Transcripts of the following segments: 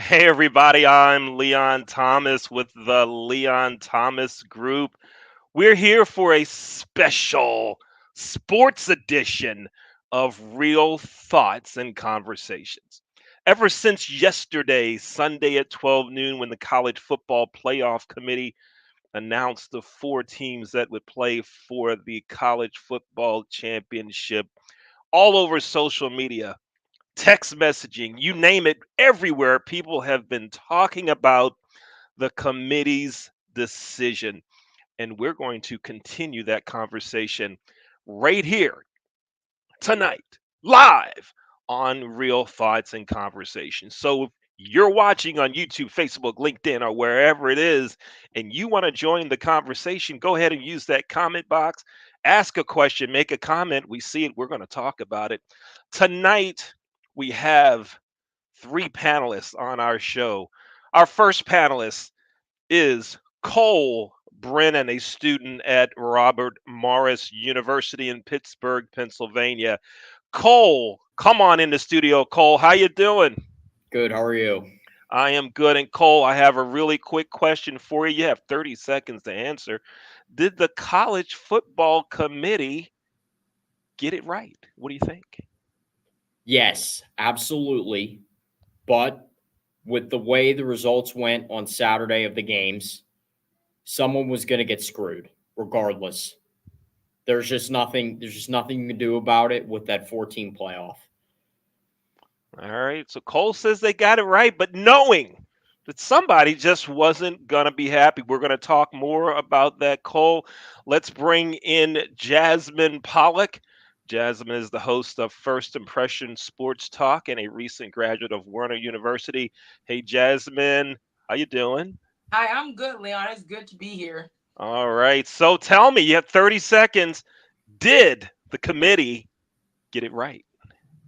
Hey, everybody, I'm Leon Thomas with the Leon Thomas Group. We're here for a special sports edition of Real Thoughts and Conversations. Ever since yesterday, Sunday at 12 noon, when the College Football Playoff Committee announced the four teams that would play for the College Football Championship, all over social media, text messaging, you name it, everywhere, people have been talking about the committee's decision. And we're going to continue that conversation right here tonight, live on Real Thoughts and Conversations. So if you're watching on YouTube, Facebook, LinkedIn, or wherever it is, and you want to join the conversation, go ahead and use that comment box. Ask a question, make a comment. We see it, we're going to talk about it. Tonight, we have three panelists on our show. Our first panelist is Cole Brennan, a student at Robert Morris University in Pittsburgh, Pennsylvania. Cole, come on in the studio. Cole, how you doing? Good. How are you? I am good. And Cole, I have a really quick question for you. You have 30 seconds to answer. Did the college football committee get it right? What do you think? Yes, absolutely. But with the way the results went on Saturday of the games, someone was going to get screwed regardless. There's just nothing you can do about it with that 14 playoff. All right. So Cole says they got it right, but knowing that somebody just wasn't going to be happy. We're going to talk more about that, Cole. Let's bring in Jasmine Pollock. Jasmine is the host of First Impression Sports Talk and a recent graduate of Werner University. Hey, Jasmine, how you doing? Hi, I'm good, Leon. It's good to be here. All right. So tell me, you have 30 seconds. Did the committee get it right?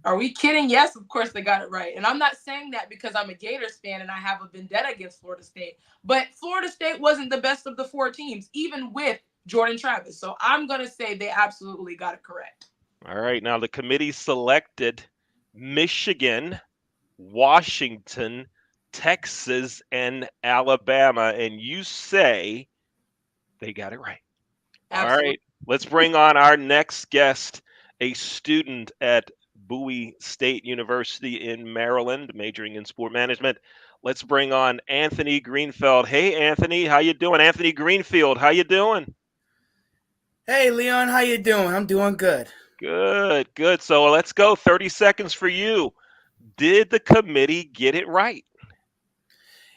Are we kidding? Yes, of course they got it right. And I'm not saying that because I'm a Gators fan and I have a vendetta against Florida State. But Florida State wasn't the best of the four teams, even with Jordan Travis. So I'm going to say they absolutely got it correct. All right. Now, the committee selected Michigan, Washington, Texas, and Alabama. And you say they got it right. All Absolutely. right. Let's bring on our next guest, a student at Bowie State University in Maryland, majoring in sport management. Let's bring on Anthony Greenfield. Hey, Anthony, how you doing? Anthony Greenfield, how you doing? Hey Leon, how you doing? I'm doing good. Good, good. So let's go. 30 seconds for you. Did the committee get it right?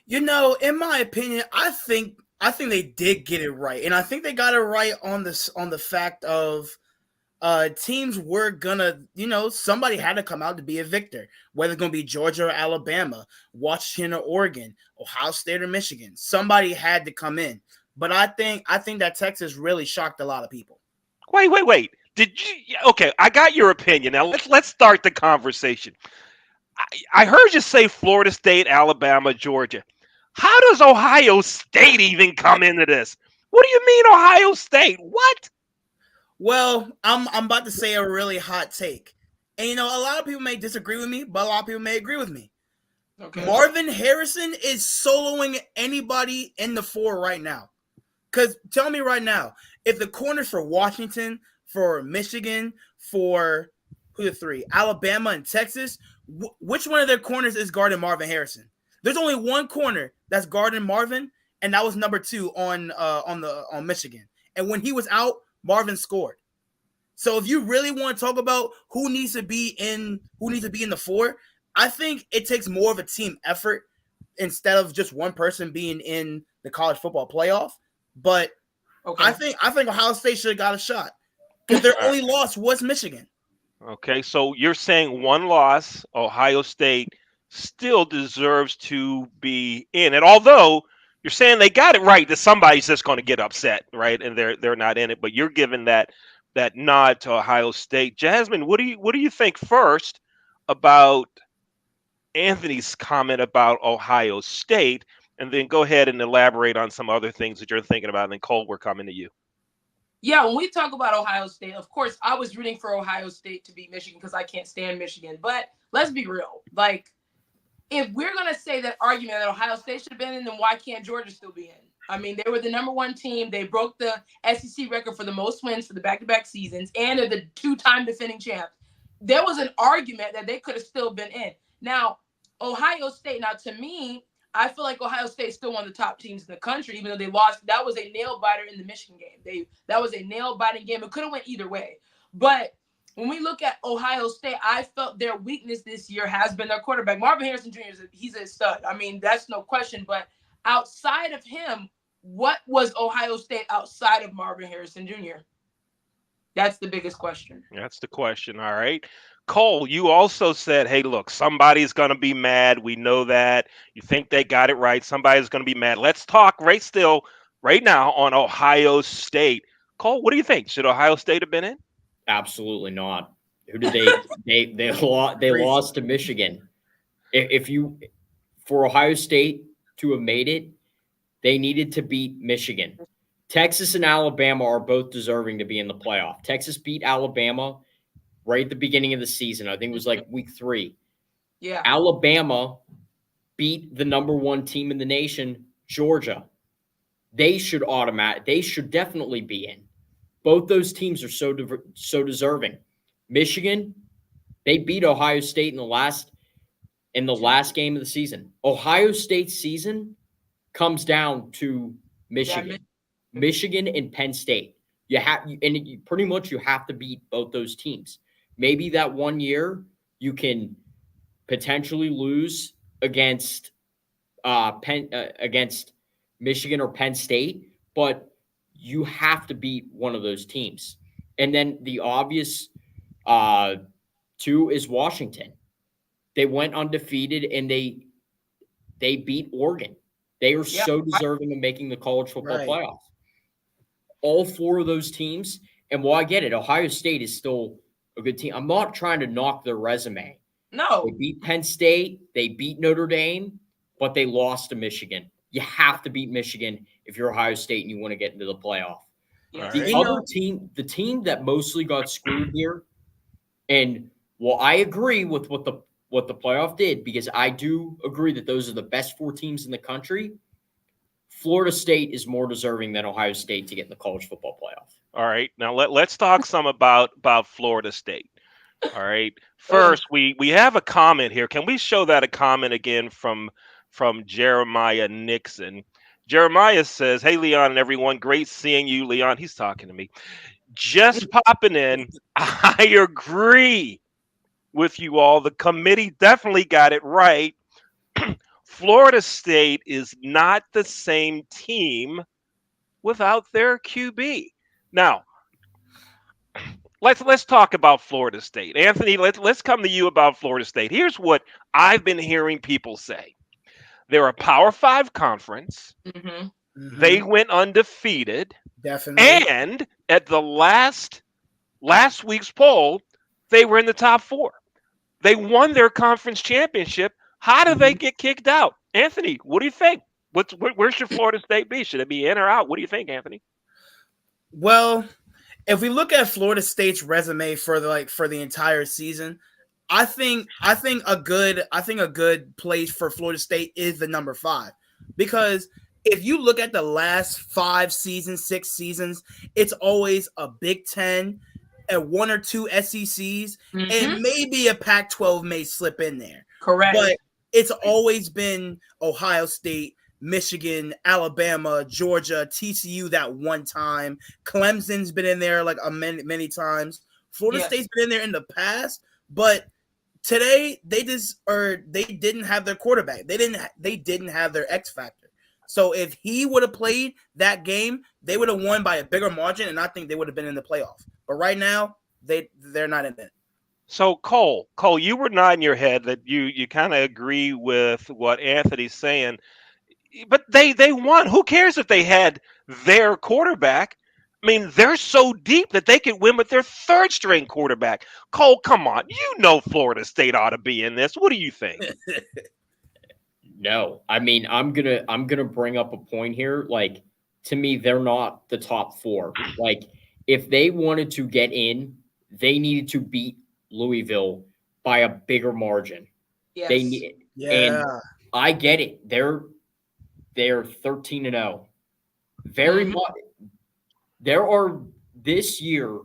In my opinion, I think they did get it right, and I think they got it right on the fact of teams were gonna, somebody had to come out to be a victor, whether it's gonna be Georgia or Alabama, Washington or Oregon, Ohio State or Michigan. Somebody had to come in, but I think that Texas really shocked a lot of people. Wait. Did you? Yeah, okay, I got your opinion. Now let's start the conversation. I heard you say Florida State, Alabama, Georgia. How does Ohio State even come into this? What do you mean Ohio State? What? Well, I'm about to say a really hot take, and a lot of people may disagree with me, but a lot of people may agree with me. Okay. Marvin Harrison is soloing anybody in the four right now. Because tell me right now, if the corners for Washington, for Michigan, for who the three, Alabama and Texas, which one of their corners is guarding Marvin Harrison? There's only one corner that's guarding Marvin, and that was number two on Michigan. And when he was out, Marvin scored. So if you really want to talk about who needs to be in the four, I think it takes more of a team effort instead of just one person being in the college football playoff. But Okay. I think Ohio State should have got a shot because their All right. only loss was Michigan. Okay, so you're saying one loss, Ohio State still deserves to be in it. Although you're saying they got it right, that somebody's just going to get upset, right? And they're not in it. But you're giving that nod to Ohio State. Jasmine, what do you think first about Anthony's comment about Ohio State, and then go ahead and elaborate on some other things that you're thinking about. And then Cole, we're coming to you. Yeah, when we talk about Ohio State, of course, I was rooting for Ohio State to beat Michigan because I can't stand Michigan. But let's be real. Like, if we're going to say that argument that Ohio State should have been in, then why can't Georgia still be in? I mean, they were the number one team. They broke the SEC record for the most wins for the back-to-back seasons, and they're the two-time defending champs. There was an argument that they could have still been in. Now, Ohio State, now to me, I feel like Ohio State is still one of the top teams in the country, even though they lost. That was a nail-biter in the Michigan game. That was a nail-biting game. It could have went either way. But when we look at Ohio State, I felt their weakness this year has been their quarterback. Marvin Harrison Jr. He's a stud. I mean, that's no question. But outside of him, what was Ohio State outside of Marvin Harrison Jr.? That's the biggest question. That's the question. All right. Cole, you also said, hey, look, somebody's going to be mad. We know that. You think they got it right. Somebody's going to be mad. Let's talk right now on Ohio State. Cole, what do you think? Should Ohio State have been in? Absolutely not. Who did they lost to Michigan. For Ohio State to have made it, they needed to beat Michigan. Texas and Alabama are both deserving to be in the playoff. Texas beat Alabama right at the beginning of the season. I think it was like week 3. Yeah. Alabama beat the number 1 team in the nation, Georgia. They should definitely be in. Both those teams are so deserving. Michigan, they beat Ohio State in the last game of the season. Ohio State's season comes down to Michigan. Yeah, Michigan and Penn State. You have to beat both those teams. Maybe that one year you can potentially lose against Michigan or Penn State, but you have to beat one of those teams. And then the obvious 2 is Washington. They went undefeated and they beat Oregon. They are so deserving of making the college football playoff. All 4 of those teams, and while I get it, Ohio State is still a good team. I'm not trying to knock their resume. No. They beat Penn State, they beat Notre Dame, but they lost to Michigan. You have to beat Michigan if you're Ohio State and you want to get into the playoff. Yeah. The team that mostly got screwed here, and I agree with what the playoff did, because I do agree that those are the best 4 teams in the country. Florida State is more deserving than Ohio State to get in the college football playoff. All right. Now let's talk some about Florida State. All right. First, we have a comment here. Can we show that a comment again from Jeremiah Nixon? Jeremiah says, hey, Leon and everyone, great seeing you, Leon. He's talking to me. Just popping in. I agree with you all. The committee definitely got it right. Florida State is not the same team without their QB. Now, let's talk about Florida State. Anthony, let's come to you about Florida State. Here's what I've been hearing people say. They're a Power 5 conference. Mm-hmm. Mm-hmm. They went undefeated. Definitely. And at the last week's poll, they were in the top 4. They won their conference championship. How do they get kicked out? Anthony, what do you think? Where should Florida State be? Should it be in or out? What do you think, Anthony? Well, if we look at Florida State's resume for the entire season, I think a good place for Florida State is the number 5, because if you look at the last 5 seasons, 6 seasons, it's always a Big Ten, and 1 or 2 SECs, and maybe a Pac-12 may slip in there. Correct. But it's always been Ohio State, Michigan, Alabama, Georgia, TCU that one time. Clemson's been in there like many times. Florida State's been in there in the past, but today they didn't have their quarterback. They didn't have their X factor. So if he would have played that game, they would have won by a bigger margin, and I think they would have been in the playoff. But right now, they're not in it. So Cole, you were nodding your head that you kind of agree with what Anthony's saying, but they won. Who cares if they had their quarterback? I mean, they're so deep that they could win with their 3rd string quarterback. Cole, come on, you know Florida State ought to be in this. What do you think? No, I mean, I'm gonna bring up a point here. Like, to me, they're not the top 4. Like, if they wanted to get in, they needed to beat Louisville by a bigger margin. Yes. Yeah. And I get it. They're 13-0. Very much. This year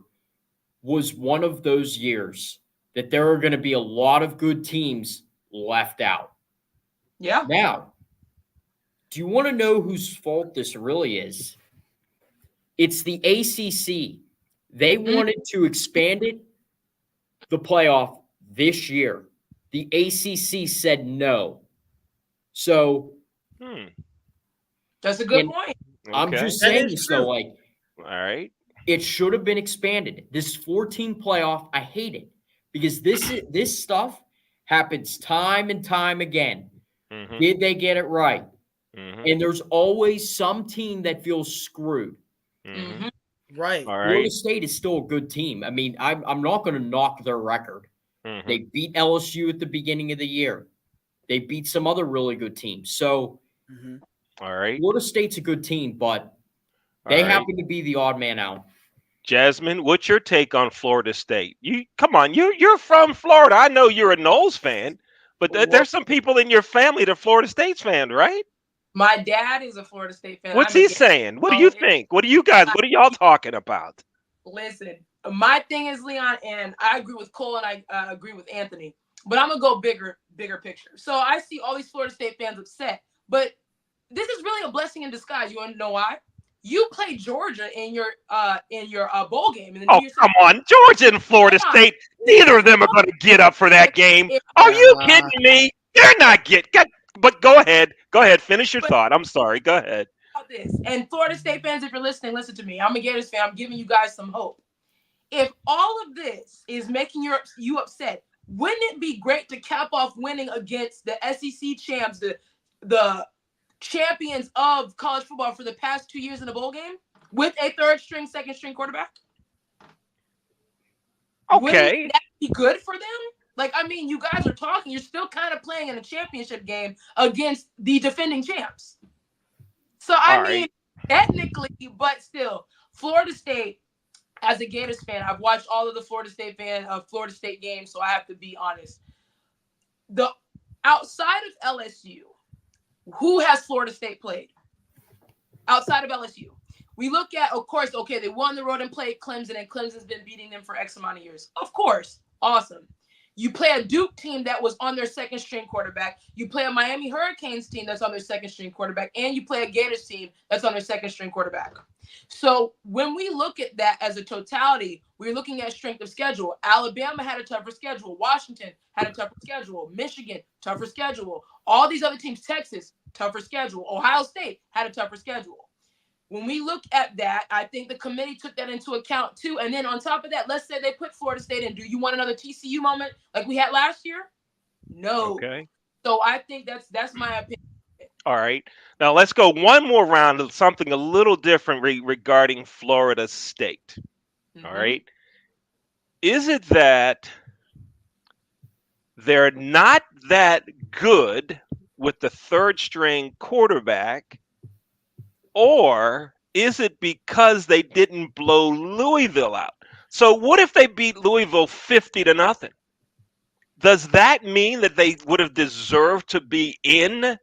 was one of those years that there are going to be a lot of good teams left out. Yeah. Now, do you want to know whose fault this really is? It's the ACC. They wanted to expand the playoff this year. The ACC said no. So, That's a good and point. I'm Okay. just That saying is this true. though, like All right. it should have been expanded. This 14 playoff, I hate it because this stuff happens time and time again. Mm-hmm. Did they get it right? Mm-hmm. And there's always some team that feels screwed. Mm-hmm. Right. All Florida right. State is still a good team. I mean, I'm not going to knock their record. Mm-hmm. They beat LSU at the beginning of the year. They beat some other really good teams. So All right. Florida State's a good team, but All they right. happen to be the odd man out. Jasmine, what's your take on Florida State? You come on, you're from Florida. I know you're a Knowles fan, but Well, there's some people in your family that are Florida State's fan, right? my dad is a Florida State fan. What's I'm a he Gator. saying? What do So you think? What are y'all talking about? listen, my thing is Leon, and I agree with Cole, and I agree with Anthony. But I'm gonna go bigger picture. So I see all these Florida State fans upset, but this is really a blessing in disguise. You want to know why? You played Georgia in your bowl game in the Oh, New Year's. come on. Georgia and Florida State, neither of them are going to get up for that game. Are you kidding me? They're not but go ahead. Go ahead. Finish your thought. I'm sorry. Go ahead. This. And Florida State fans, if you're listening, listen to me. I'm a Gators fan. I'm giving you guys some hope. If all of this is making you upset, wouldn't it be great to cap off winning against the SEC champs, the champions of college football for the past 2 years in a bowl game with a third string, second string quarterback? Okay. Wouldn't that be good for them? Like, I mean, you guys are talking. You're still kind of playing in a championship game against the defending champs. So, I mean, technically, but still, Florida State, as a Gators fan, I've watched all of the Florida State games, so I have to be honest. Outside of LSU, who has Florida State played? Outside of LSU. We look at, of course, okay, they won the road and played Clemson, and Clemson's been beating them for X amount of years. Of course. Awesome. You play a Duke team that was on their second string quarterback. You play a Miami Hurricanes team that's on their second string quarterback. And you play a Gators team that's on their second string quarterback. So when we look at that as a totality, we're looking at strength of schedule. Alabama had a tougher schedule. Washington had a tougher schedule. Michigan, tougher schedule. All these other teams, Texas, tougher schedule. Ohio State had a tougher schedule. When we look at that, I think the committee took that into account too. And then on top of that, let's say they put Florida State in. Do you want another TCU moment like we had last year? No. Okay. So I think that's my opinion. All right. Now let's go one more round of something a little different regarding Florida State. All right. Is it that they're not that good with the third string quarterback, or is it because they didn't blow Louisville out? So what if they beat Louisville 50-0? Does that mean that they would have deserved to be in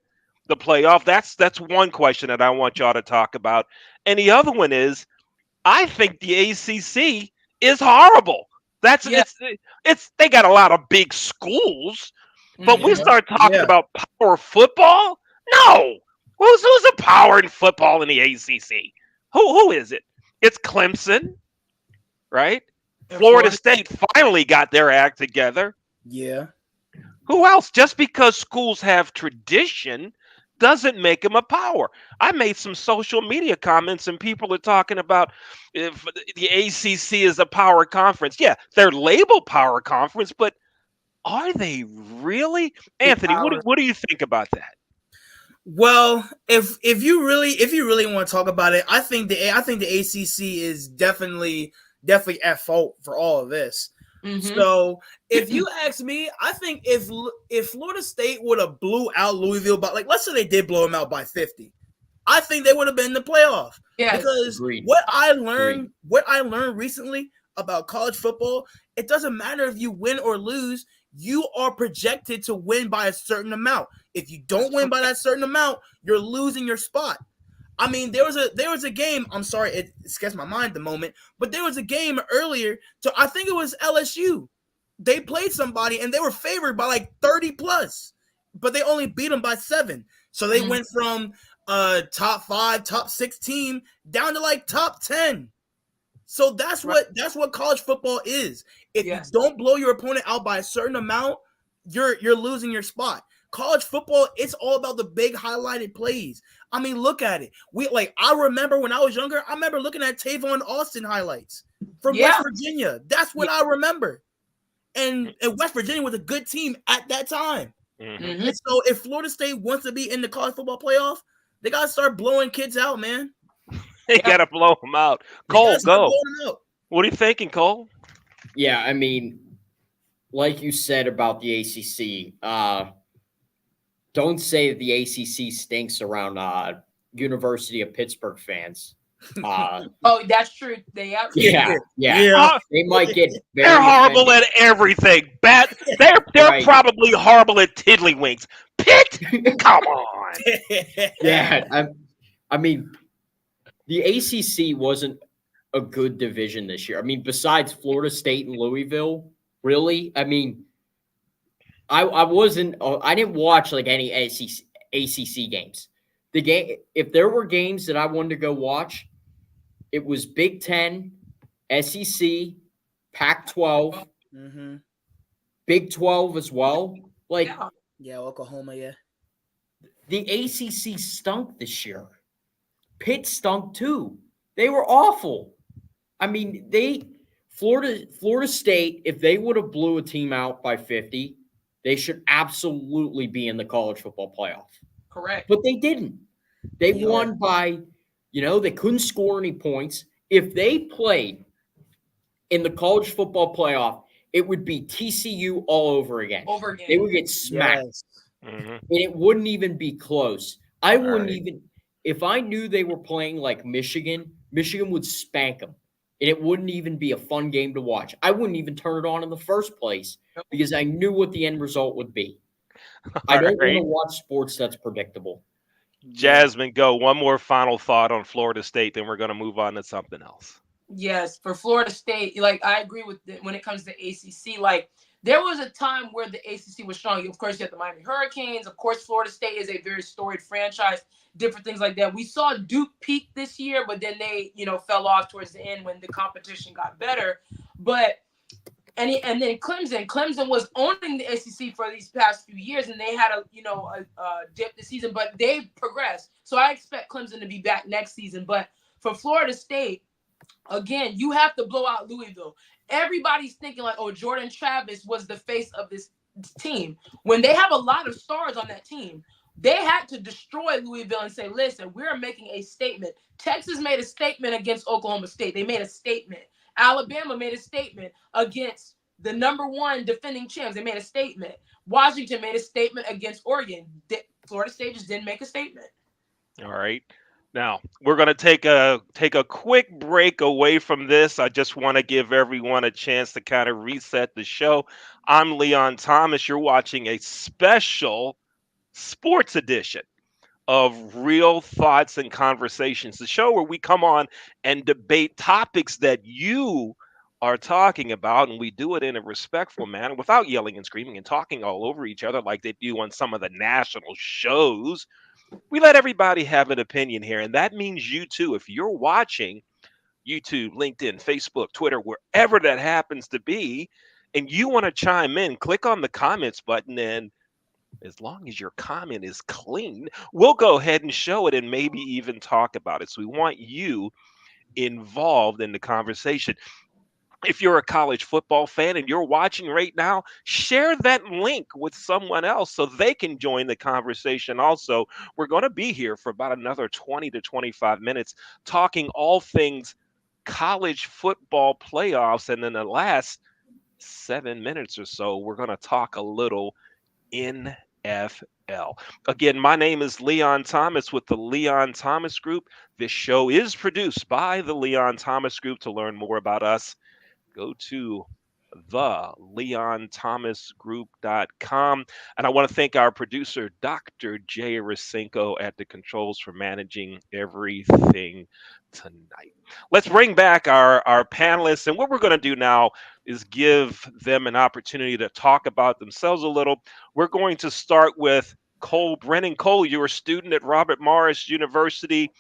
the playoff? That's one question that I want y'all to talk about. And the other one is, I think the ACC is horrible. It's they got a lot of big schools, but we start talking about power football? No. Who's a power in football in the ACC? Who is it? It's Clemson, right? Florida State finally got their act together. Yeah. Who else? Just because schools have tradition doesn't make them a power. I made some social media comments and people are talking about if the ACC is a power conference. Yeah, they're labeled power conference, but are they really? Anthony, what do you think about that? Well, if you really want to talk about it, I think the ACC is definitely at fault for all of this. So if you ask me, I think if Florida State would have blew out Louisville by, like, let's say they did blow them out by 50, I think they would have been in the playoff. Yes. Because what I learned recently about college football, it doesn't matter if you win or lose. you are projected to win by a certain amount. If you don't win by that certain amount, you're losing your spot. I mean, there was a game. I'm sorry, it escapes my mind at the moment, but there was a game earlier. So I think it was LSU. They played somebody and they were favored by like 30 plus, but they only beat them by 7. So they went from top 5, top 6 team down to like top 10. So that's what college football is. If you Yes. don't blow your opponent out by a certain amount, you're losing your spot. College football, it's all about the big highlighted plays. I mean, look at it. I remember when I was younger, I remember looking at Tavon Austin highlights from Yeah. West Virginia. That's what I remember. And West Virginia was a good team at that time. Mhm. Mhm. And so if Florida State wants to be in the college football playoff, they gotta start blowing kids out, man. They Yeah. gotta blow them out. They Cole, gotta start go. blowing them out. What are you thinking, Cole? Yeah, I mean, like you said about the ACC, don't say that the ACC stinks around University of Pittsburgh fans. Oh, that's true. They absolutely. Yeah. Uh, They might get very they're horrible offended. at everything. They're Right. probably horrible at tiddlywinks. Pitt, come on. Yeah, I mean, the ACC wasn't a good division this year. I mean, besides Florida State and Louisville, really? I mean, I wasn't. I didn't watch like any ACC games. The game, if there were games that I wanted to go watch, it was Big Ten, SEC, Pac-12, Mm-hmm. Big 12 as well. Like Yeah. Yeah, Oklahoma, yeah. the ACC stunk this year. Pitt stunk too. They were awful. I mean, Florida State, if they would have blew a team out by 50, they should absolutely be in the college football playoff. Correct. But they didn't. They Yeah. won by, they couldn't score any points. If they played in the college football playoff, it would be TCU all over again. Over again. They would get smacked. Yes. Mhm. And it wouldn't even be close. I wouldn't right. even, if I knew they were playing like Michigan would spank them. And it wouldn't even be a fun game to watch. I wouldn't even turn it on in the first place because I knew what the end result would be. I don't want Right. to watch sports that's predictable. Jasmine, go. One more final thought on Florida State, then we're going to move on to something else. Yes, for Florida State, like I agree with when it comes to ACC. Like there was a time where the ACC was strong. Of course, you have the Miami Hurricanes. Of course, Florida State is a very storied franchise. Different things like that. We saw Duke peak this year, but then they, fell off towards the end when the competition got better. But and then Clemson was owning the ACC for these past few years, and they had a dip this season, but they've progressed. So I expect Clemson to be back next season. But for Florida State, again, you have to blow out Louisville. Everybody's thinking like, oh, Jordan Travis was the face of this team. When they have a lot of stars on that team, they had to destroy Louisville and say, listen, we're making a statement. Texas made a statement against Oklahoma State. They made a statement. Alabama made a statement against the number 1 defending champs. They made a statement. Washington made a statement against Oregon. Florida State just didn't make a statement. All right. Now, we're going to take a quick break away from this. I just want to give everyone a chance to kind of reset the show. I'm Leon Thomas. You're watching a special sports edition of Real Thoughts and Conversations, the show where we come on and debate topics that you are talking about, and we do it in a respectful manner without yelling and screaming and talking all over each other like they do on some of the national shows. We let everybody have an opinion here, and that means you too. If you're watching YouTube, LinkedIn, Facebook, Twitter, wherever that happens to be, and you want to chime in, click on the comments button, and as long as your comment is clean, we'll go ahead and show it and maybe even talk about it. So we want you involved in the conversation. If you're a college football fan and you're watching right now, share that link with someone else so they can join the conversation also. We're going to be here for about another 20 to 25 minutes talking all things college football playoffs. And in the last 7 minutes or so, we're going to talk a little NFL. Again, my name is Leon Thomas with the Leon Thomas Group. This show is produced by the Leon Thomas Group. To learn more about us, go to the LeonThomasGroup.com. And I want to thank our producer, Dr. Jay Rasenko, at the controls for managing everything tonight. Let's bring back our panelists. And what we're going to do now is give them an opportunity to talk about themselves a little. We're going to start with Cole Brennan. Cole, you're a student at Robert Morris University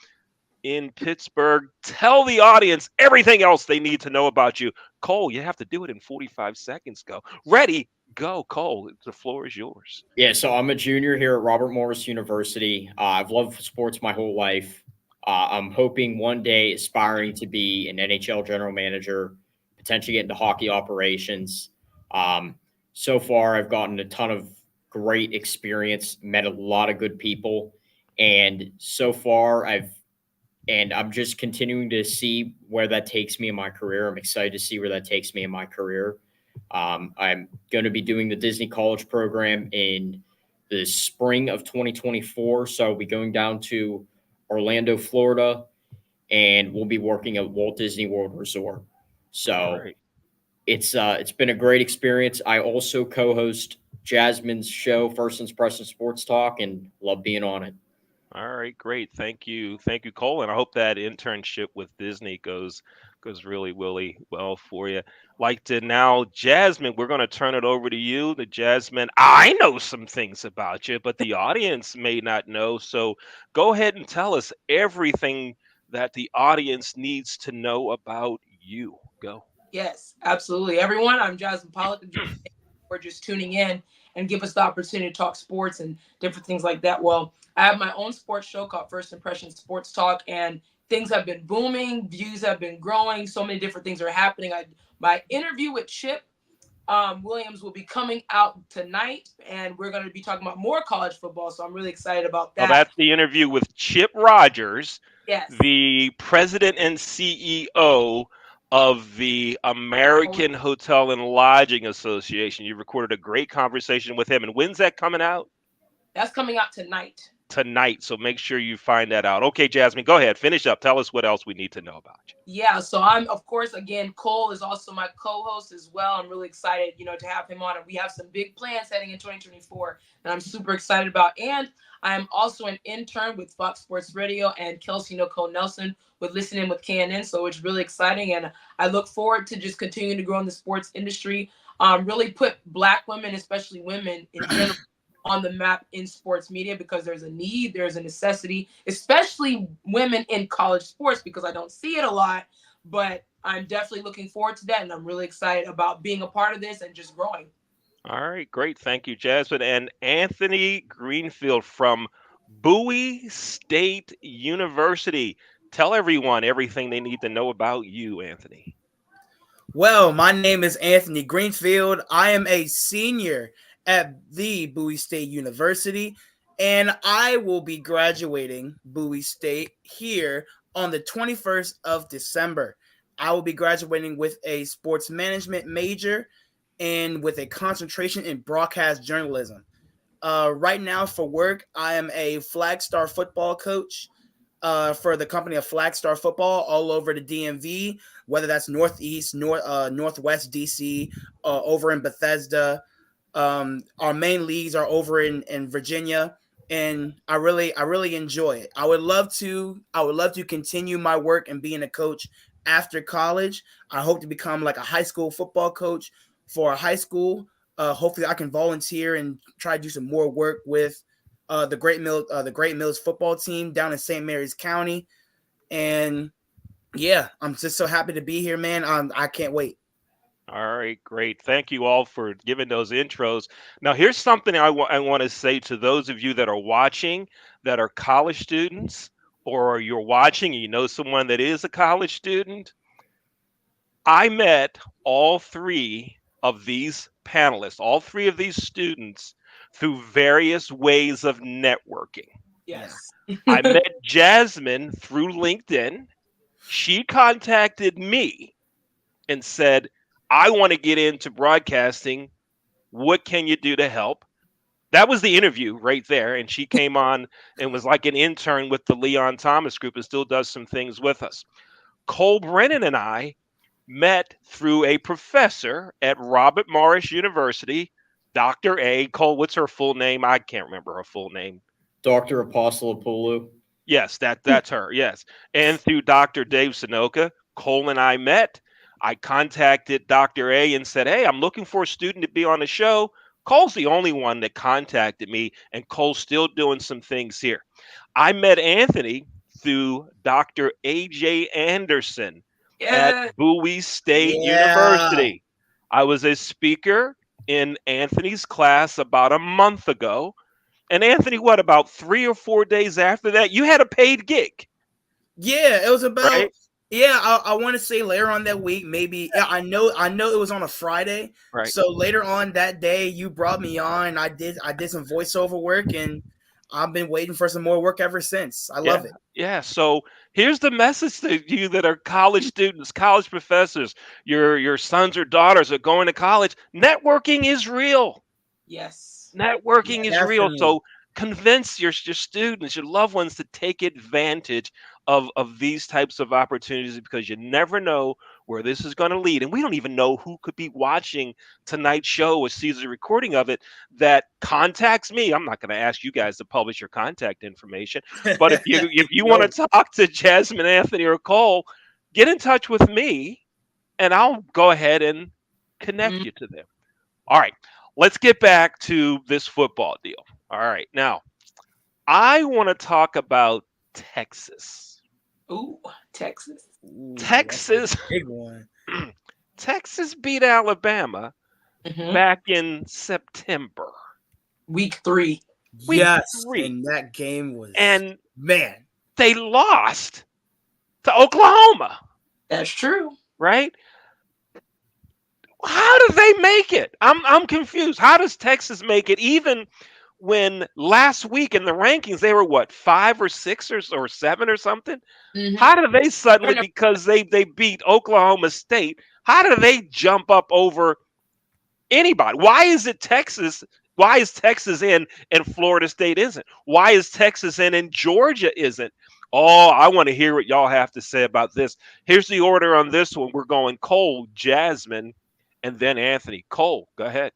in Pittsburgh. Tell the audience everything else they need to know about you. Cole, you have to do it in 45 seconds. Go. Ready, go, Cole. The floor is yours. Yeah, so I'm a junior here at Robert Morris University. I've loved sports my whole life. I'm hoping one day, aspiring to be an NHL general manager, potentially get into hockey operations. Um, so far, I've gotten a ton of great experience, met a lot of good people, and so far, I'm just continuing to see where that takes me in my career. I'm excited to see where that takes me in my career. I'm going to be doing the Disney College program in the spring of 2024. So I'll be going down to Orlando, Florida, and we'll be working at Walt Disney World Resort. All So right. it's been a great experience. I also co-host Jasmine's show, First Impression Sports Talk, and love being on it. All right, great. Thank you. Thank you, Cole. And I hope that internship with Disney goes really well for you. Like to now, Jasmine, we're going to turn it over to you. The Jasmine, I know some things about you, but the audience may not know. So go ahead and tell us everything that the audience needs to know about you. Go. Yes, absolutely. Everyone, I'm Jasmine Pollock. Again, thank you for just tuning in and give us the opportunity to talk sports and different things like that. Well, I have my own sports show called First Impression Sports Talk, and things have been booming, views have been growing, so many different things are happening. My interview with Chip Williams will be coming out tonight, and we're going to be talking about more college football. So I'm really excited about Now, that. that's the interview with Chip Rogers, Yes. the president and CEO of the American Hotel and Lodging Association. You recorded a great conversation with him. And when's that coming out? That's coming out tonight. Tonight. So make sure you find that out. Okay, Jasmine, go ahead. Finish up. Tell us what else we need to know about you. Yeah, so I'm, of course, again, Cole is also my co-host as well. I'm really excited, to have him on, and we have some big plans heading in 2024 that I'm super excited about. And I'm also an intern with Fox Sports Radio and Kelsey Nicole Nelson with Listening with KNN, so it's really exciting, and I look forward to just continuing to grow in the sports industry. Really put Black women, especially women in general, on the map in sports media, because there's a need, there's a necessity, especially women in college sports, because I don't see it a lot, but I'm definitely looking forward to that. And I'm really excited about being a part of this and just growing. All right, great. Thank you, Jasmine. And Anthony Greenfield from Bowie State University. Tell everyone everything they need to know about you, Anthony. Well, my name is Anthony Greenfield. I am a senior at the Bowie State University, and I will be graduating Bowie State here on the 21st of December. I will be graduating with a sports management major and with a concentration in broadcast journalism. Right now, for work, I am a Flag Star football coach for the company of Flag Star Football all over the DMV, whether that's Northeast, Northwest DC, over in Bethesda. Our main leagues are over in Virginia, and I really enjoy it. I would love to continue my work and being a coach after college. I hope to become like a high school football coach for a high school. Hopefully, I can volunteer and try to do some more work with the Great Mills football team down in St. Mary's County. And yeah, I'm just so happy to be here, man. I can't wait. All right, great. Thank you all for giving those intros. Now, here's something I want to say to those of you that are watching that are college students, or you're watching and you know someone that is a college student. I met all three of these panelists, all three of these students, through various ways of networking. Yeah. Yes. I met Jasmine through LinkedIn. She contacted me and said, I want to get into broadcasting. What can you do to help? That was the interview right there. And she came on and was like an intern with the Leon Thomas Group and still does some things with us. Cole Brennan and I met through a professor at Robert Morris University, Dr. A. Cole, what's her full name? I can't remember her full name. Dr. Apostolopoulos. Yes, that's her. Yes. And through Dr. Dave Sunoka, Cole and I met. I contacted Dr. A and said, "Hey, I'm looking for a student to be on the show." Cole's the only one that contacted me, and Cole's still doing some things here. I met Anthony through Dr. AJ Anderson at Yeah. Bowie State Yeah. University. I was a speaker in Anthony's class about a month ago. And Anthony, what about 3 or 4 days after that, you had a paid gig, Yeah, it was about. right? Yeah, I want to say later on that week, maybe. Yeah, I know it was on a Friday. Right. So later on that day, you brought me on. I did some voiceover work, and I've been waiting for some more work ever since. I Yeah. love it. Yeah. So here's the message to you that are college students, college professors, your sons or daughters are going to college. Networking is real. Yes. Networking is real. Definitely. So convince your students, your loved ones to take advantage of these types of opportunities because you never know where this is going to lead. And we don't even know who could be watching tonight's show or sees a recording of it that contacts me. I'm not going to ask you guys to publish your contact information, but if you want No. to talk to Jasmine, Anthony, or Cole, get in touch with me and I'll go ahead and connect Mm. you to them. All right, let's get back to this football deal. All right, now I want to talk about Texas. Ooh, Texas. Ooh, that's a Texas, big one. Texas beat Alabama Hmm. back in September, Week 3. week Yes, three, and that game was, and man. they lost to Oklahoma. That's true. Right? How do they make it? I'm confused. How does Texas make it even when last week in the rankings they were what, 5 or 6 or 7 or something? Hmm. How do they suddenly, because they beat Oklahoma State, how do they jump up over anybody? Why is it Texas? Why is Texas in and Florida State isn't? Why is Texas in and Georgia isn't? Oh, I want to hear what y'all have to say about this. Here's the order on this one. We're going Cole, Jasmine, and then Anthony. Cole, go ahead.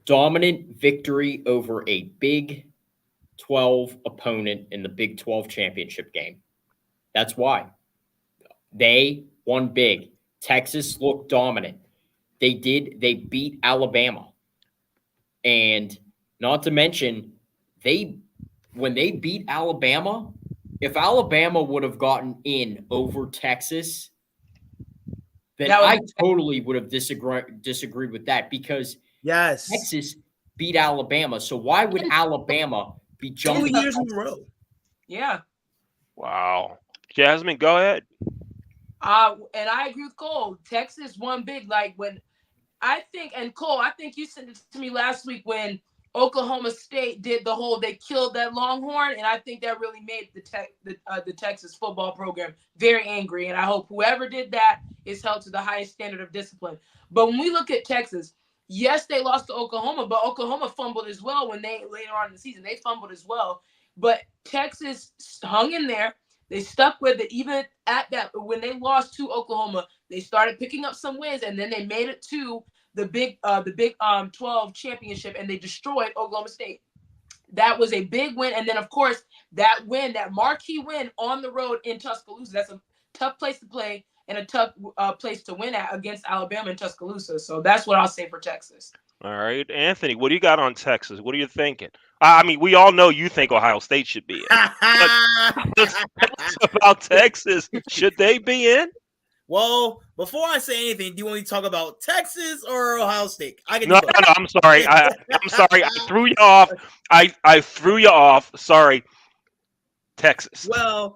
Dominant victory over a Big 12 opponent in the Big 12 championship game. That's why. They won big. Texas looked dominant. They did. They beat Alabama. And not to mention, they when they beat Alabama, if Alabama would have gotten in over Texas, then That would I be totally would have disagreed with that because Yes, Texas beat Alabama. So why would Alabama be 2 jumping? years in a row. yeah. Wow. Jasmine, go ahead. And I agree with Cole. Texas won big. Like when I think, and Cole, I think you sent it to me last week when Oklahoma State did the whole they killed that Longhorn, and I think that really made the Texas football program very angry. And I hope whoever did that is held to the highest standard of discipline. But when we look at Texas, yes, they lost to Oklahoma, but Oklahoma fumbled as well when they later on in the season they fumbled as well. But Texas hung in there. They stuck with it even at that when they lost to Oklahoma. They started picking up some wins, and then they made it to the Big 12 championship, and they destroyed Oklahoma State. That was a big win, and then of course that win, that marquee win on the road in Tuscaloosa. That's a tough place to play and a tough place to win at against Alabama and Tuscaloosa. So that's what I'll say for Texas. All right. Anthony, what do you got on Texas? What are you thinking? I mean, we all know you think Ohio State should be in. But tell us about Texas. Should they be in? Well, before I say anything, do you want me to talk about Texas or Ohio State? I can No, do no, both. no. I'm sorry. I'm sorry. I threw you off. I threw you off. Sorry. Texas. Well,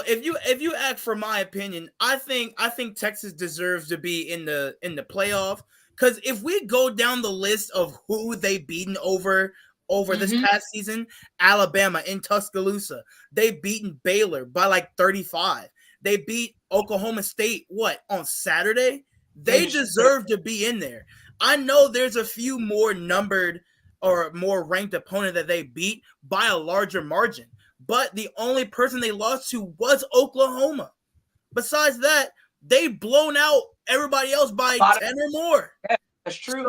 if you ask for my opinion, I think Texas deserves to be in the playoff. Because if we go down the list of who they beaten over this Mhm. past season, Alabama in Tuscaloosa, they beaten Baylor by like 35. They beat Oklahoma State on Saturday. They deserve to be in there. I know there's a few more numbered or more ranked opponent that they beat by a larger margin, but the only person they lost to was Oklahoma. Besides that, they've blown out everybody else by Lot of- 10 or more. That's true.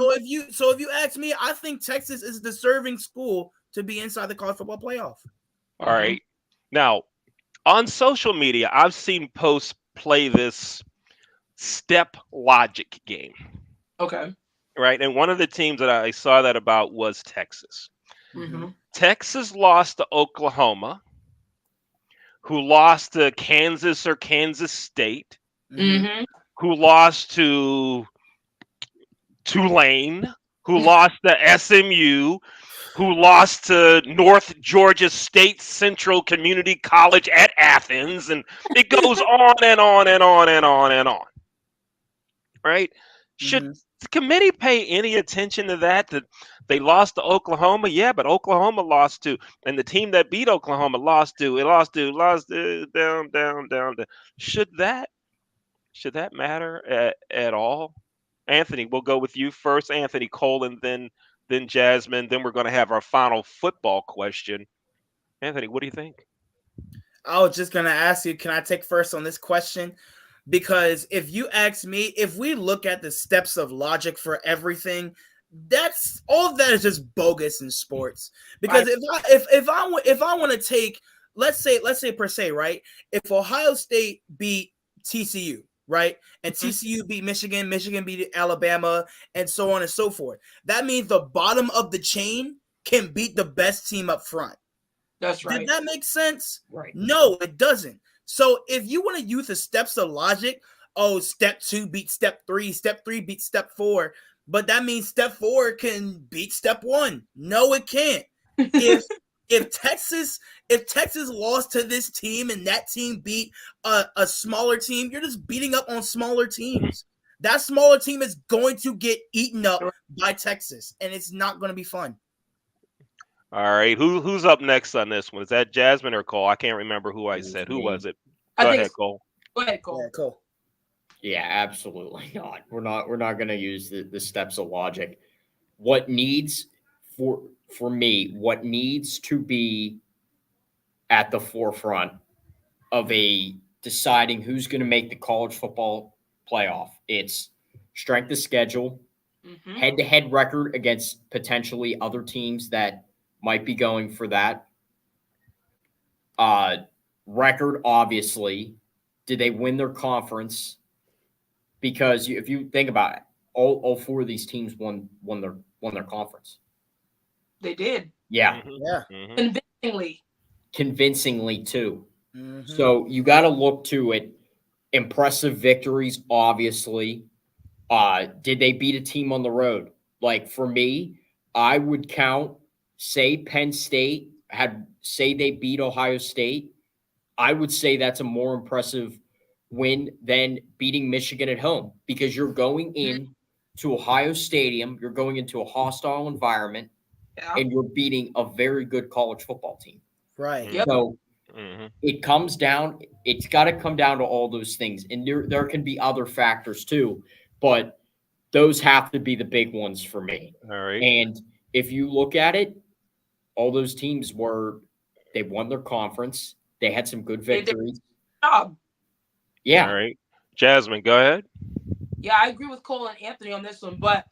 So if you ask me, I think Texas is a deserving school to be inside the college football playoff. All right. Now, on social media, I've seen posts play this step logic game, Okay. right? And one of the teams that I saw that about was Texas. Mm-hmm. Texas lost to Oklahoma, who lost to Kansas or Kansas State, Mm-hmm. who lost to Tulane, who lost to SMU, who lost to North Georgia State Central Community College at Athens, and it goes on and on and on and on and on. Right? Should the committee pay any attention to that? That they lost to Oklahoma? Yeah, but Oklahoma lost to, and the team that beat Oklahoma lost to, down, down, down. Should that matter at all? Anthony, we'll go with you first. Anthony Cole, and then Jasmine. Then we're going to have our final football question. Anthony, what do you think? I was just gonna ask you, can I take first on this question? Because if you ask me, if we look at the steps of logic for everything, that's all of that is just bogus in sports. Because if I want to take, let's say per se, right? If Ohio State beat TCU, right, and TCU beat Michigan, Michigan beat Alabama, and so on and so forth, that means the bottom of the chain can beat the best team up front. That's right. Did that make sense? Right. No, it doesn't. So if you want to use the steps of logic, oh, step 2 beats step 3, step 3 beats step 4, but that means step 4 can beat step 1. No, it can't. If Texas lost to this team and that team beat a smaller team, you're just beating up on smaller teams. That smaller team is going to get eaten up by Texas, and it's not going to be fun. All right, who's up next on this one? Is that Jasmine or Cole? I can't remember who I said. Who was it? Go ahead, Cole. Go ahead, Cole. Yeah, cool. Yeah, absolutely not. We're not going to use the steps of logic. What needs for me, what needs to be at the forefront of a deciding who's going to make the college football playoff, it's strength of schedule, head-to-head record against potentially other teams that might be going for that. Record, obviously. Did they win their conference? Because if you think about it, all 4 of these teams won their conference. They did. Yeah. Convincingly too. So you got to look to it. Impressive victories, obviously. Did they beat a team on the road? Like for me, I would count, say Penn State say they beat Ohio State. I would say that's a more impressive win than beating Michigan at home, because you're going in to Ohio Stadium, you're going into a hostile environment, and you're beating a very good college football team. Right. Yep. So it's got to come down to all those things. And there can be other factors too, but those have to be the big ones for me. All right. And if you look at it, all those teams they won their conference. They had some good victories. Yeah. All right. Jasmine, go ahead. Yeah, I agree with Cole and Anthony on this one, but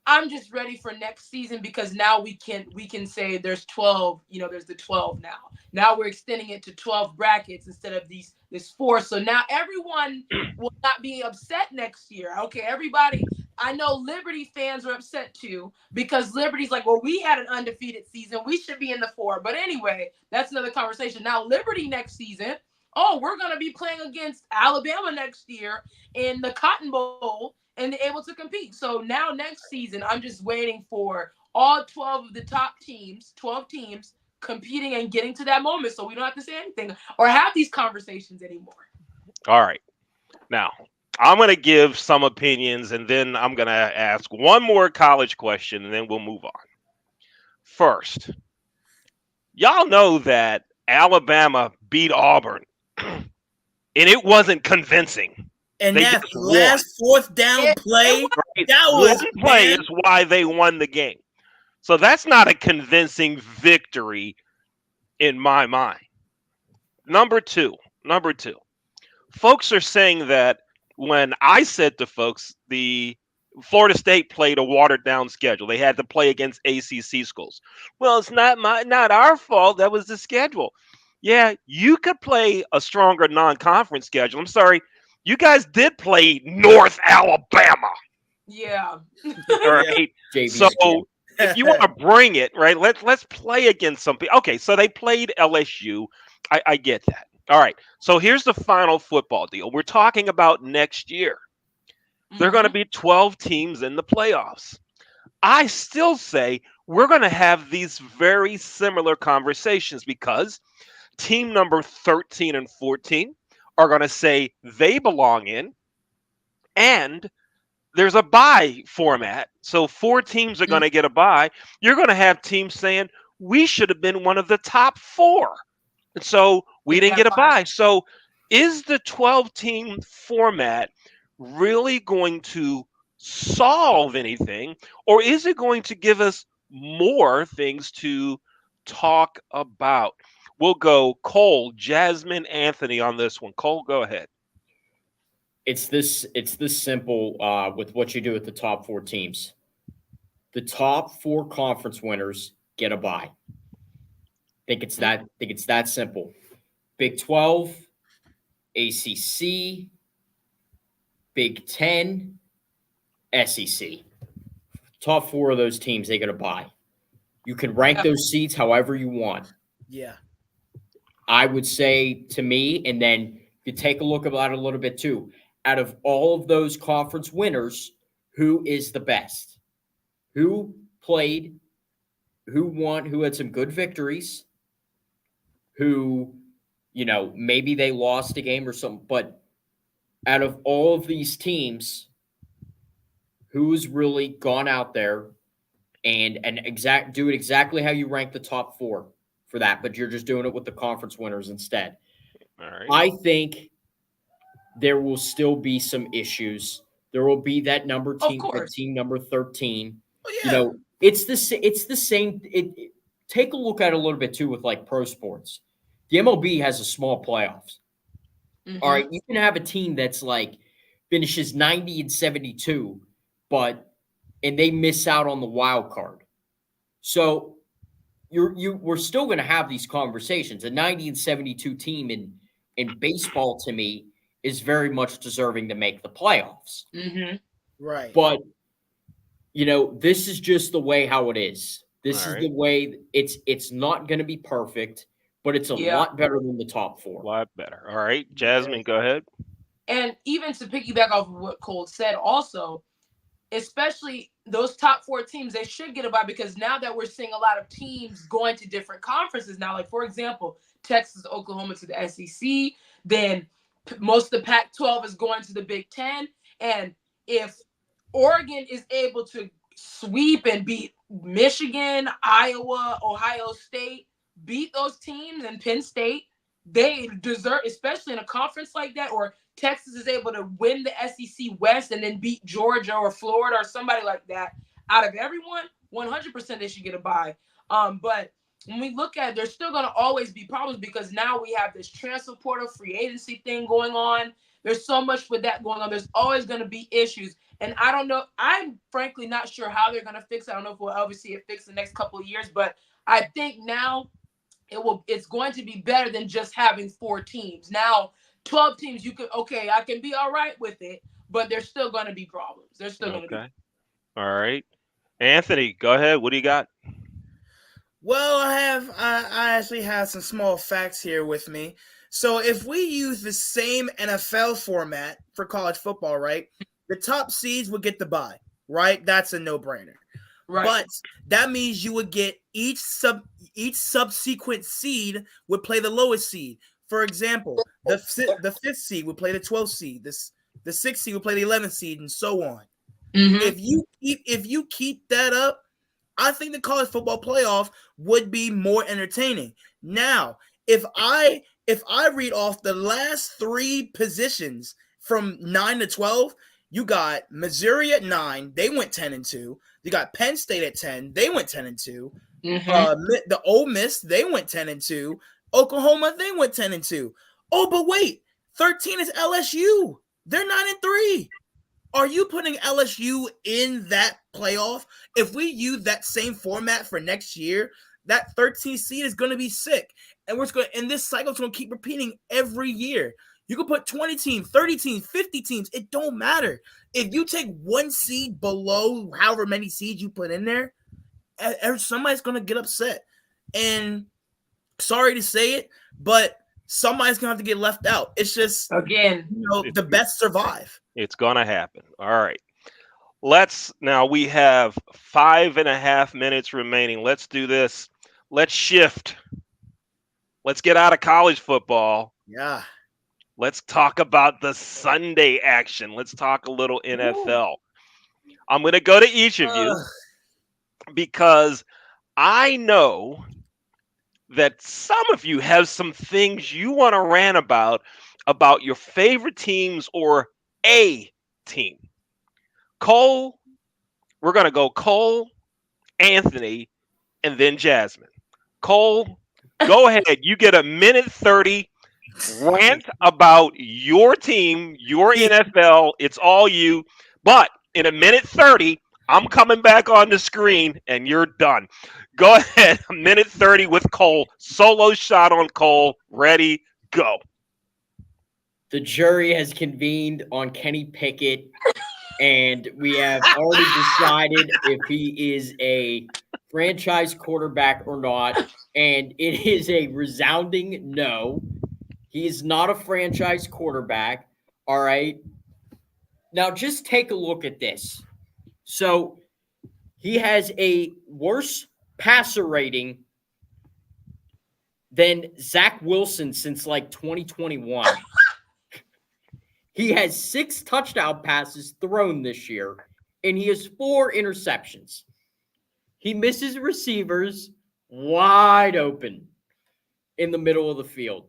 I'm just ready for next season, because now we can say there's 12, there's the 12 now. Now we're extending it to 12 brackets instead of this 4. So now everyone will not be upset next year. Okay, everybody. I know Liberty fans are upset too, because Liberty's like, well, we had an undefeated season. We should be in the 4. But anyway, that's another conversation. Now Liberty next season, we're going to be playing against Alabama next year in the Cotton Bowl and able to compete. So now next season, I'm just waiting for all 12 of the top teams, 12 teams competing and getting to that moment, so we don't have to say anything or have these conversations anymore. All right. Now, I'm going to give some opinions, and then I'm going to ask one more college question, and then we'll move on. First, y'all know that Alabama beat Auburn, and it wasn't convincing. And that last fourth down play, that was play is why they won the game. So that's not a convincing victory in my mind. Number two, folks are saying that when I said to folks the Florida State played a watered down schedule. They had to play against ACC schools. Well, it's not our fault. That was the schedule. Yeah, you could play a stronger non-conference schedule. I'm sorry, you guys did play North Alabama. Yeah. All Yeah. right. So JV's kid. if you want to bring it, right, let's play against some people. Okay, so they played LSU. I get that. All right. So here's the final football deal. We're talking about next year. There are going to Mhm. be 12 teams in the playoffs. I still say we're going to have these very similar conversations because team number 13 and 14 are going to say they belong in, and there's a bye format. So four teams are going Mhm. to get a bye. You're going to have teams saying we should have been one of the top four. And so we They didn't got get a five. bye. So is the 12 team format really going to solve anything, or is it going to give us more things to talk about? We'll go Cole, Jasmine, Anthony on this one. Cole, go ahead. It's this simple with what you do with the top four teams. The top four conference winners get a bye. Think it's that simple. Big 12, ACC, Big 10, SEC. Top four of those teams, they get a bye. You can rank Yeah. those seats however you want. Yeah. I would say to me, and then you take a look about it a little bit too. Out of all of those conference winners, who is the best? Who played? Who won? Who had some good victories? Who, maybe they lost a game or something. But out of all of these teams, who's really gone out there and do it exactly how you rank the top four for that? But you're just doing it with the conference winners instead. All right. I think there will still be some issues. There will be that Of that course. team number 13. Oh yeah. It's the same. Take a look at it a little bit too with like pro sports. The MLB has a small playoffs. All right, Mhm. you can have a team that's like finishes 90 and 72, and they miss out on the wild card. So we're still going to have these conversations. A 90 and 72 team in baseball to me is very much deserving to make the playoffs. Mhm. Right. But this is just the way how it is. All This is right. the way it's not going to be perfect, but it's a Yeah. lot better than the top A four. lot better. All right. Yeah. Jasmine, go ahead. And even to piggyback off of what Cole said, also, especially those top four teams, they should get a bye because now that we're seeing a lot of teams going to different conferences now, like for example, Texas, Oklahoma to the SEC, then most of the Pac-12 is going to the Big Ten, and if Oregon is able to sweep and beat Michigan, Iowa, Ohio State, beat those teams, and Penn State, they deserve, especially in a conference like that, or Texas is able to win the SEC West and then beat Georgia or Florida or somebody like that. Out of everyone, 100% they should get a bye. But when we look at it, there's still going to always be problems because now we have this transfer portal free agency thing going on. There's so much with that going on. There's always going to be issues. And I don't know. I'm frankly not sure how they're going to fix it. I don't know if we'll ever see it fixed in the next couple of years. But I think now it's going to be better than just having four teams. Now 12 teams, you could, okay, I can be all right with it, but there's still going to be problems. There's still going to be. Okay. All right. Anthony, go ahead. What do you got? Well, I actually have some small facts here with me. So if we use the same NFL format for college football, right? The top seeds would get the bye, right? That's a no-brainer. Right. But that means you would get each subsequent seed would play the lowest seed. For example, the fifth seed would play the 12th seed. The sixth seed would play the 11th seed, and so on. Mm-hmm. If you keep that up, I think the college football playoff would be more entertaining. Now, if I read off the last three positions from 9 to 12, you got Missouri at 9, they went 10-2. You got Penn State at 10, they went 10-2. Mm-hmm. The Ole Miss, they went 10-2. Oklahoma, they went 10-2. Oh, but wait, 13 is LSU. They're 9-3. Are you putting LSU in that playoff? If we use that same format for next year, that 13th seed is going to be sick. And this cycle is going to keep repeating every year. You can put 20 teams, 30 teams, 50 teams. It don't matter. If you take one seed below however many seeds you put in there, somebody's going to get upset. And sorry to say it, but somebody's going to have to get left out. It's just, Again, the best survive. It's going to happen. All right. We have 5.5 minutes remaining. Let's do this. Let's shift. Let's get out of college football. Yeah. Let's talk about the Sunday action. Let's talk a little NFL. I'm going to go to each of you because I know that some of you have some things you want to rant about your favorite teams or a team. Cole, we're going to go Cole, Anthony, and then Jasmine. Cole, go ahead. You get a minute 30 rant about your team, your NFL. It's all you. But in a minute 30, I'm coming back on the screen and you're done. Go ahead. A minute 30 with Cole. Solo shot on Cole. Ready, go. The jury has convened on Kenny Pickett, and we have already decided if he is a franchise quarterback or not. And it is a resounding no. He is not a franchise quarterback. All right. Now, just take a look at this. So he has a worse passer rating than Zach Wilson since like 2021. He has 6 touchdown passes thrown this year, and he has 4 interceptions. He misses receivers wide open in the middle of the field.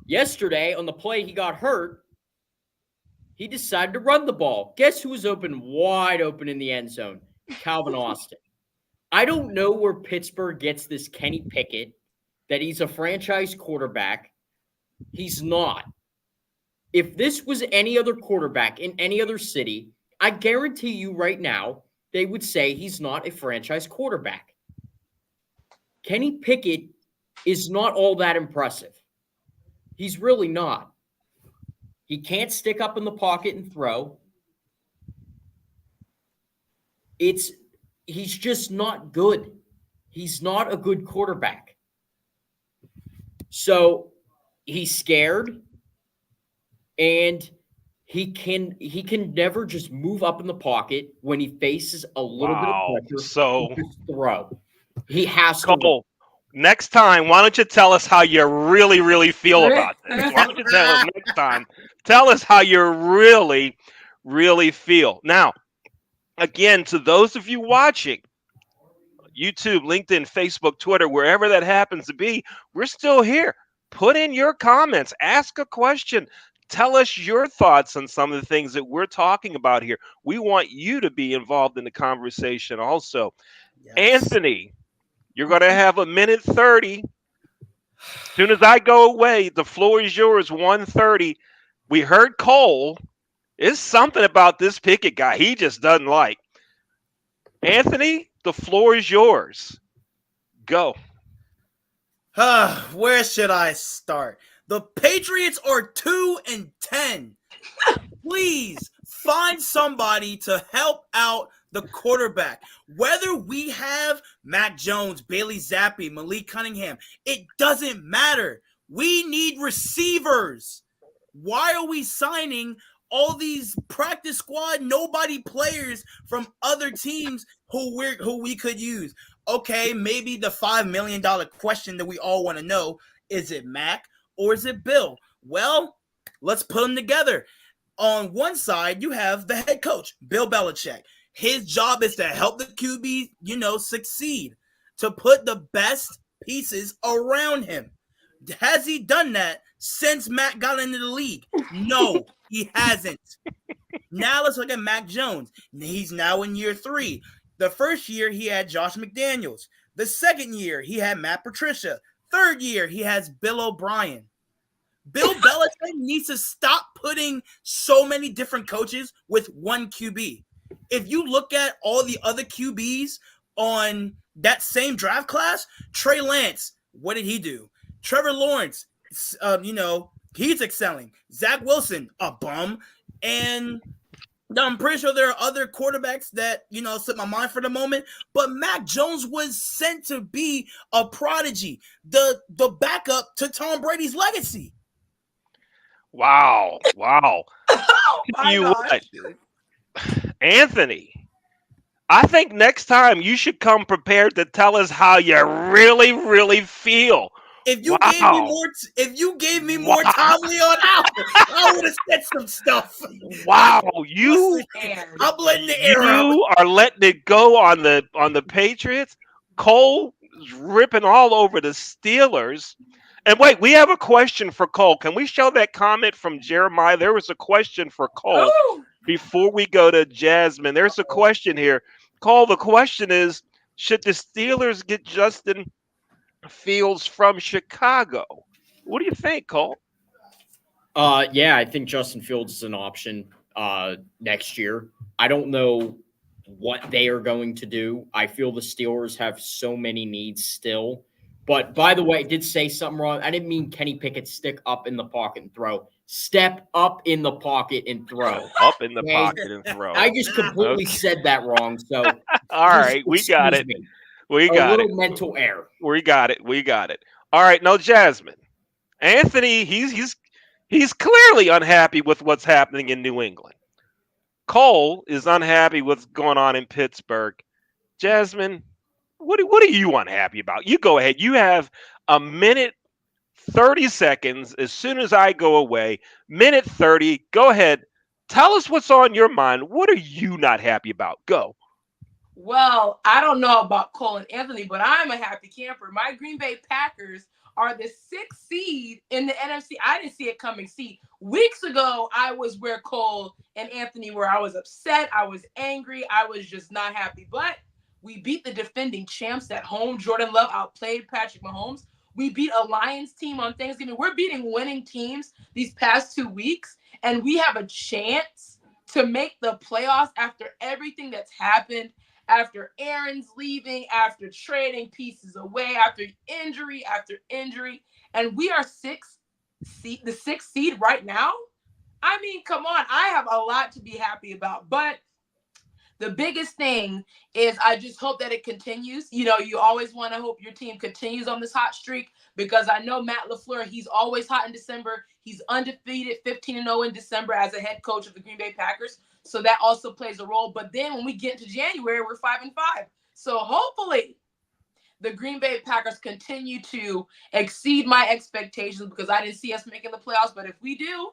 Yesterday, on the play he got hurt, he decided to run the ball. Guess who was wide open in the end zone? Calvin Austin. I don't know where Pittsburgh gets this Kenny Pickett, that he's a franchise quarterback. He's not. If this was any other quarterback in any other city, I guarantee you right now, they would say he's not a franchise quarterback. Kenny Pickett is not all that impressive. He's really not. He can't stick up in the pocket and throw. He's just not good. He's not a good quarterback. So he's scared, and he can never just move up in the pocket when he faces a little bit of pressure. So just throw. He has Cole, next time, why don't you tell us how you really, really feel about this? Why don't you tell us next time? Tell us how you really, really feel. Now, again, to those of you watching, YouTube, LinkedIn, Facebook, Twitter, wherever that happens to be, we're still here. Put in your comments. Ask a question. Tell us your thoughts on some of the things that we're talking about here. We want you to be involved in the conversation also. Yes. Anthony, you're going to have a minute 30. As soon as I go away, the floor is yours, 1:30. We heard Cole. There's something about this Pickett guy he just doesn't like. Anthony, the floor is yours. Go. Where should I start? The Patriots are 2-10. Please find somebody to help out the quarterback. Whether we have Mac Jones, Bailey Zappi, Malik Cunningham, it doesn't matter. We need receivers. Why are we signing all these practice squad nobody players from other teams who we could use? Okay, maybe the $5 million question that we all want to know, is it Mac or is it Bill? Well, let's put them together. On one side, you have the head coach, Bill Belichick. His job is to help the QB, succeed, to put the best pieces around him. Has he done that since Mac got into the league? No, he hasn't. Now let's look at Mac Jones. He's now in year 3. The first year, he had Josh McDaniels. The second year, he had Matt Patricia. Third year, he has Bill O'Brien. Bill Belichick needs to stop putting so many different coaches with one QB. If you look at all the other QBs on that same draft class, Trey Lance, what did he do? Trevor Lawrence, he's excelling. Zach Wilson, a bum. And I'm pretty sure there are other quarterbacks that, slip my mind for the moment. But Mac Jones was sent to be a prodigy, the backup to Tom Brady's legacy. Wow. Wow. Oh Tell my you gosh. what, Anthony, I think next time you should come prepared to tell us how you really, really feel. If you gave me Wow. more, if you gave me more Wow. time, Leon, I would have said some stuff. Wow. You Listen, Man. I'm letting the air out. you are letting it go on the Patriots. Cole is ripping all over the Steelers. And wait, we have a question for Cole. Can we show that comment from Jeremiah? There was a question for Cole Oh, before we go to Jasmine. There's a question here. Cole, the question is, should the Steelers get Justin Fields from Chicago? What do you think, Cole? Yeah, I think Justin Fields is an option next year. I don't know what they are going to do. I feel the Steelers have so many needs still. But by the way, I did say something wrong. I didn't mean Kenny Pickett stick up in the pocket and throw. Step up in the pocket and throw. Oh, up in the Okay? pocket and throw. I just completely Okay. said that wrong. So All just right, we got excuse it. me. We A got it. little mental error. We got it. We got it. All right, now Jasmine. Anthony, he's clearly unhappy with what's happening in New England. Cole is unhappy with what's going on in Pittsburgh. Jasmine, what are you unhappy about? You go ahead. You have a minute 30 seconds as soon as I go away. Minute 30. Go ahead. Tell us what's on your mind. What are you not happy about? Go. well, I don't know about Cole and Anthony, but I'm a happy camper. My Green Bay Packers are the sixth seed in the NFC. I didn't see it coming. See, weeks ago, I was where Cole and Anthony were. I was upset. I was angry. I was just not happy. But we beat the defending champs at home. Jordan Love outplayed Patrick Mahomes. We beat a Lions team on Thanksgiving. We're beating winning teams these past 2 weeks, and we have a chance to make the playoffs after everything that's happened, after Aaron's leaving, after trading pieces away, after injury, and we are the sixth seed right now. I mean, come on, I have a lot to be happy about, but the biggest thing is I just hope that it continues. You always want to hope your team continues on this hot streak because I know Matt LaFleur, he's always hot in December. He's undefeated, 15-0 in December as a head coach of the Green Bay Packers. So that also plays a role. But then when we get into January, we're 5-5. So hopefully the Green Bay Packers continue to exceed my expectations because I didn't see us making the playoffs. But if we do,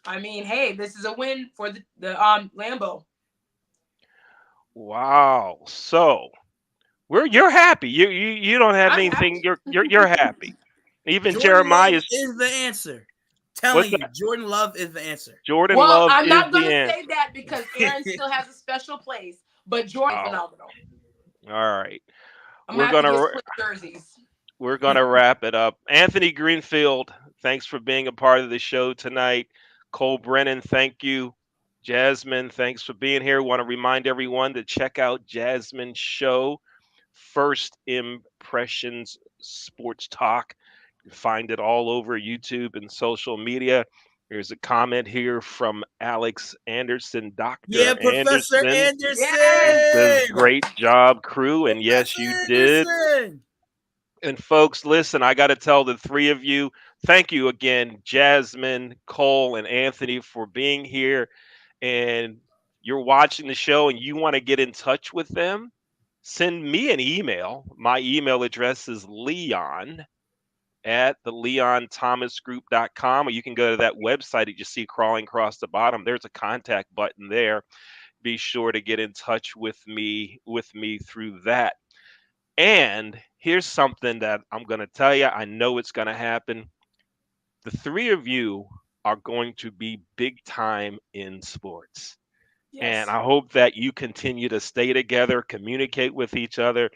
I mean, hey, this is a win for the Lambeau. Wow. So you're happy. You don't have I'm anything. happy. You're happy. Even Jordan Jeremiah Love is. is the answer. What's Telling you, that? Jordan Love is the answer. Jordan Well, Love I'm is not going the to answer. say that because Aaron still has a special place, but Jordan's Wow. phenomenal. All right. I'm We're going to have to get gonna split jerseys. we're gonna wrap it up. Anthony Greenfield, thanks for being a part of the show tonight. Cole Brennan, thank you. Jasmine, thanks for being here. Want to remind everyone to check out Jasmine's show, First Impressions Sports Talk. You can find it all over YouTube and social media. There's a comment here from Alex Anderson, Yeah, Dr. Professor Anderson. Yes. It says, Anderson. great job, crew. And yes, Professor you did. Anderson. And folks, listen, I got to tell the three of you, thank you again, Jasmine, Cole, and Anthony, for being here. And you're watching the show and you want to get in touch with them, send me an email. My email address is leon at the leonthomasgroup.com, or you can go to that website that you see crawling across the bottom. There's a contact button there. Be sure to get in touch with me through that. And here's something that I'm going to tell you. I know it's going to happen. The three of you are going to be big time in sports. And Yes. I hope that you continue to stay together, communicate with each other,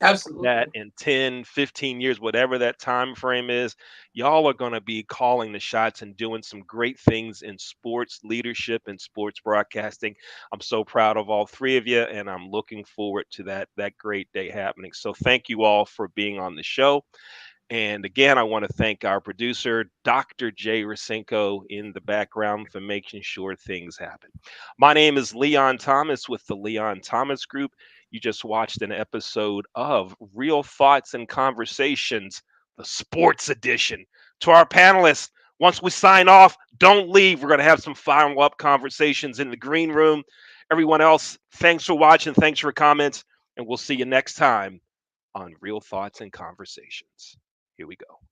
that Absolutely. in 10, 15 years, whatever that time frame is, y'all are going to be calling the shots and doing some great things in sports leadership and sports broadcasting. I'm so proud of all three of you, and I'm looking forward to that great day happening. So thank you all for being on the show. And again, I want to thank our producer, Dr. Jay Rasenko, in the background for making sure things happen. My name is Leon Thomas with the Leon Thomas Group. You just watched an episode of Real Thoughts and Conversations, the sports edition. To our panelists, once we sign off, don't leave. We're going to have some follow up conversations in the green room. Everyone else, thanks for watching. Thanks for comments. And we'll see you next time on Real Thoughts and Conversations. Here we go.